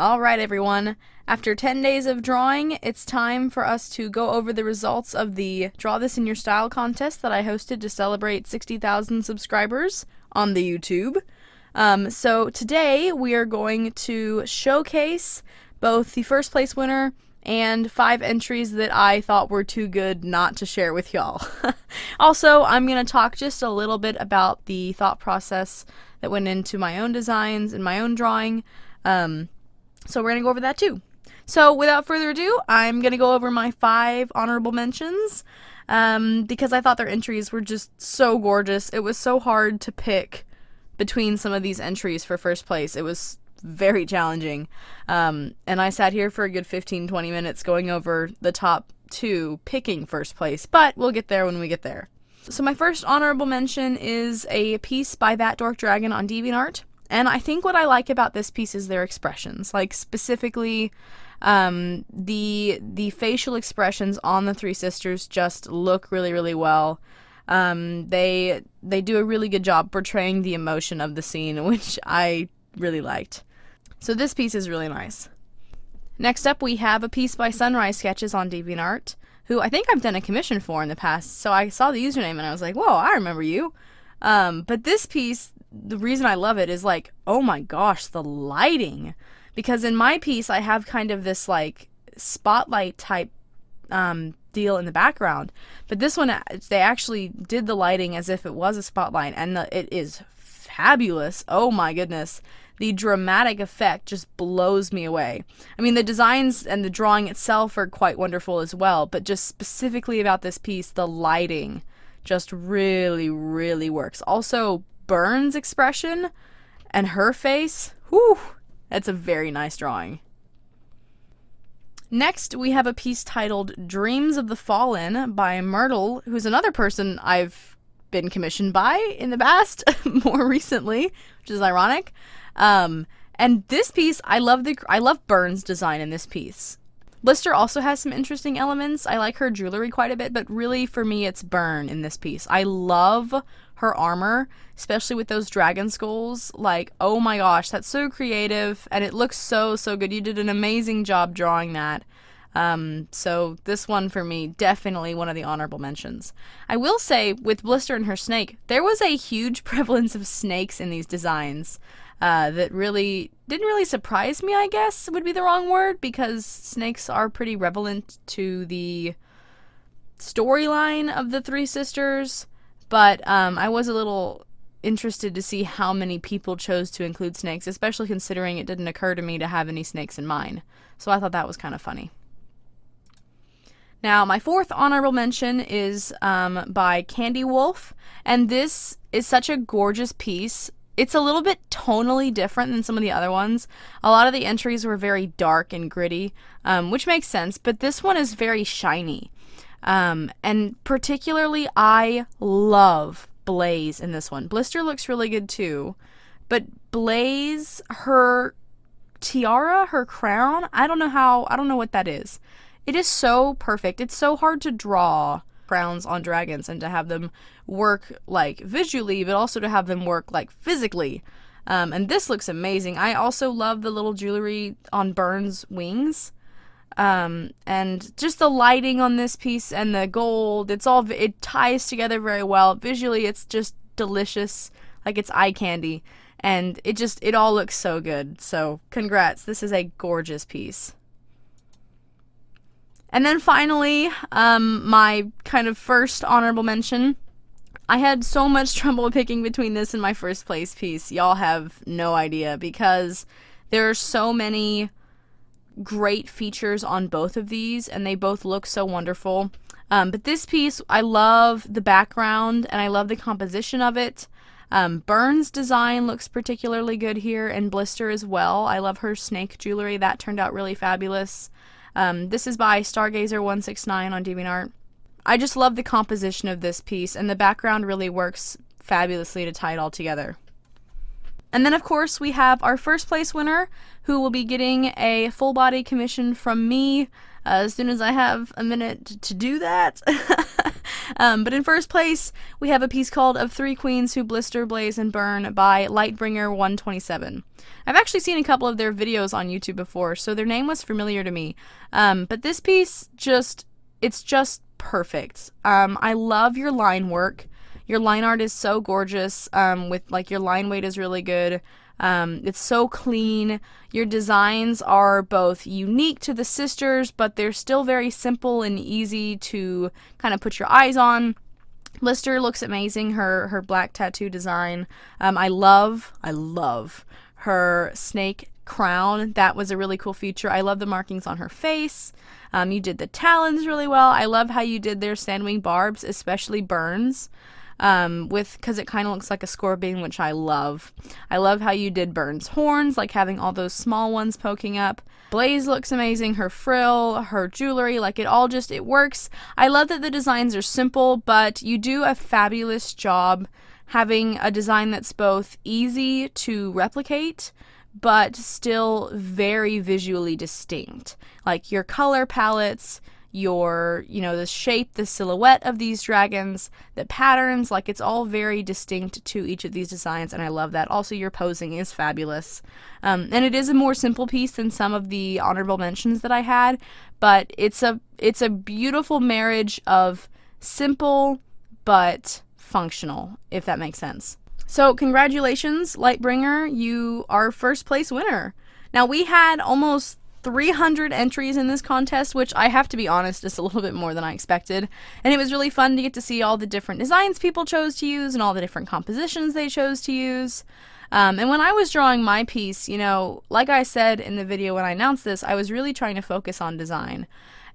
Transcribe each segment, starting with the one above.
Alright everyone, after 10 days of drawing, it's time for us to go over the results of the Draw This in Your Style contest that I hosted to celebrate 60,000 subscribers on the YouTube. So today we are going to showcase both the first place winner and 5 entries that I thought were too good not to share with y'all. Also, I'm going to talk just a little bit about the thought process that went into my own designs and my own drawing. So we're going to go over that too. So without further ado, I'm going to go over my 5 honorable mentions because I thought their entries were just so gorgeous. It was so hard to pick between some of these entries for first place. It was very challenging. And I sat here for a good 15-20 minutes going over the top 2 picking first place, but we'll get there when we get there. So my first honorable mention is a piece by That Dork Dragon on DeviantArt. And I think what I like about this piece is their expressions, like specifically the facial expressions on the 3 sisters just look really, really well. They do a really good job portraying the emotion of the scene, which I really liked. So this piece is really nice. Next up, we have a piece by Sunrise Sketches on DeviantArt, who I think I've done a commission for in the past. So I saw the username and I was like, whoa, I remember you. But this piece, the reason I love it is like, oh my gosh, the lighting. Because in my piece, I have kind of this like spotlight type deal in the background. But this one, they actually did the lighting as if it was a spotlight, and it is fabulous. Oh my goodness. The dramatic effect just blows me away. I mean, the designs and the drawing itself are quite wonderful as well, but just specifically about this piece, the lighting just really, really works. Also, Byrne's expression and her face, whew, that's a very nice drawing. Next, we have a piece titled Dreams of the Fallen by Myrtle, who's another person I've been commissioned by in the past, more recently, which is ironic. And this piece, I love Byrne's design in this piece. Blister also has some interesting elements. I like her jewelry quite a bit, but really for me it's Byrne in this piece. I love her armor, especially with those dragon skulls. Like, oh my gosh, that's so creative, and it looks so, so good. You did an amazing job drawing that. So this one for me, definitely one of the honorable mentions. I will say, with Blister and her snake, there was a huge prevalence of snakes in these designs. That really didn't really surprise me, I guess would be the wrong word, because snakes are pretty relevant to the storyline of the 3 sisters, but I was a little interested to see how many people chose to include snakes, especially considering it didn't occur to me to have any snakes in mine, so I thought that was kind of funny. Now, my 4th honorable mention is by Candy Wolf, and this is such a gorgeous piece. It's a little bit tonally different than some of the other ones. A lot of the entries were very dark and gritty, which makes sense, but this one is very shiny. And particularly, I love Blaze in this one. Blister looks really good too, but Blaze, her tiara, her crown, I don't know what that is. It is so perfect. It's so hard to draw crowns on dragons and to have them work like visually, but also to have them work like physically. And this looks amazing. I also love the little jewelry on Byrne's wings. And just the lighting on this piece and the gold, it ties together very well. Visually, it's just delicious, like it's eye candy. And it all looks so good. So congrats, this is a gorgeous piece. And then finally, my kind of first honorable mention. I had so much trouble picking between this and my first place piece. Y'all have no idea, because there are so many great features on both of these, and they both look so wonderful. But this piece, I love the background, and I love the composition of it. Byrne's design looks particularly good here, and Blister as well. I love her snake jewelry. That turned out really fabulous. This is by Stargazer169 on DeviantArt. I just love the composition of this piece, and the background really works fabulously to tie it all together. And then, of course, we have our first place winner, who will be getting a full body commission from me as soon as I have a minute to do that. But in first place, we have a piece called Of Three Queens Who Blister, Blaze, and Burn by Lightbringer127. I've actually seen a couple of their videos on YouTube before, so their name was familiar to me. But this piece it's just perfect. I love your line work. Your line art is so gorgeous, with like your line weight is really good. It's so clean. Your designs are both unique to the sisters, but they're still very simple and easy to kind of put your eyes on. Blister looks amazing, her black tattoo design. I love her snake crown. That was a really cool feature. I love the markings on her face. You did the talons really well. I love how you did their sandwing barbs, especially Burns. Because it kind of looks like a scorpion, which I love. I love how you did Burns' horns, like having all those small ones poking up. Blaze looks amazing, her frill, her jewelry, like it works. I love that the designs are simple, but you do a fabulous job having a design that's both easy to replicate, but still very visually distinct. Like your color palettes, the shape, the silhouette of these dragons, the patterns, like it's all very distinct to each of these designs, and I love that. Also, your posing is fabulous. And it is a more simple piece than some of the honorable mentions that I had, but it's a beautiful marriage of simple but functional, if that makes sense. So congratulations, Lightbringer, you are first place winner. Now, we had almost 300 entries in this contest, which I have to be honest is a little bit more than I expected, and it was really fun to get to see all the different designs people chose to use and all the different compositions they chose to use. And when I was drawing my piece, like I said in the video when I announced this, I was really trying to focus on design.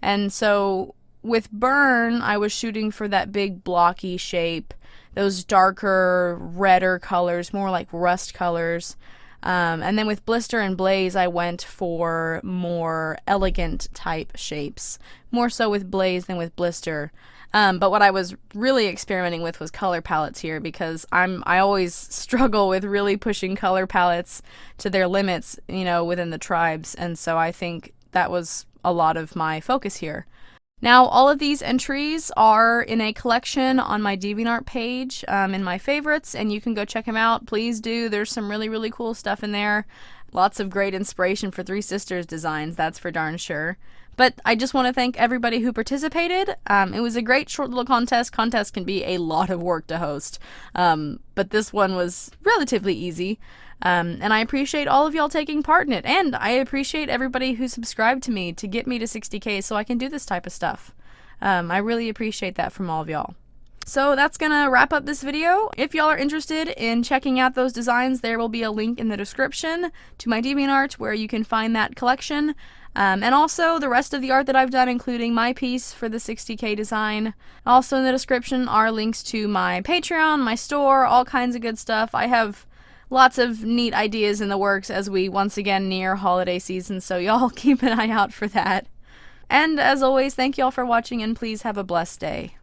And so with Burn, I was shooting for that big blocky shape, those darker, redder colors, more like rust colors. And then with Blister and Blaze, I went for more elegant type shapes, more so with Blaze than with Blister. But what I was really experimenting with was color palettes here, because I always struggle with really pushing color palettes to their limits, within the tribes. And so I think that was a lot of my focus here. Now, all of these entries are in a collection on my DeviantArt page, in my favorites, and you can go check them out. Please do. There's some really, really cool stuff in there. Lots of great inspiration for Three Sisters designs, that's for darn sure. But I just want to thank everybody who participated. It was a great short little contest. Contests can be a lot of work to host, but this one was relatively easy. And I appreciate all of y'all taking part in it, and I appreciate everybody who subscribed to me to get me to 60K so I can do this type of stuff. I really appreciate that from all of y'all. So that's gonna wrap up this video. If y'all are interested in checking out those designs, there will be a link in the description to my DeviantArt where you can find that collection. And also the rest of the art that I've done, including my piece for the 60K design. Also in the description are links to my Patreon, my store, all kinds of good stuff. I have lots of neat ideas in the works as we once again near holiday season, so y'all keep an eye out for that. And as always, thank y'all for watching, and please have a blessed day.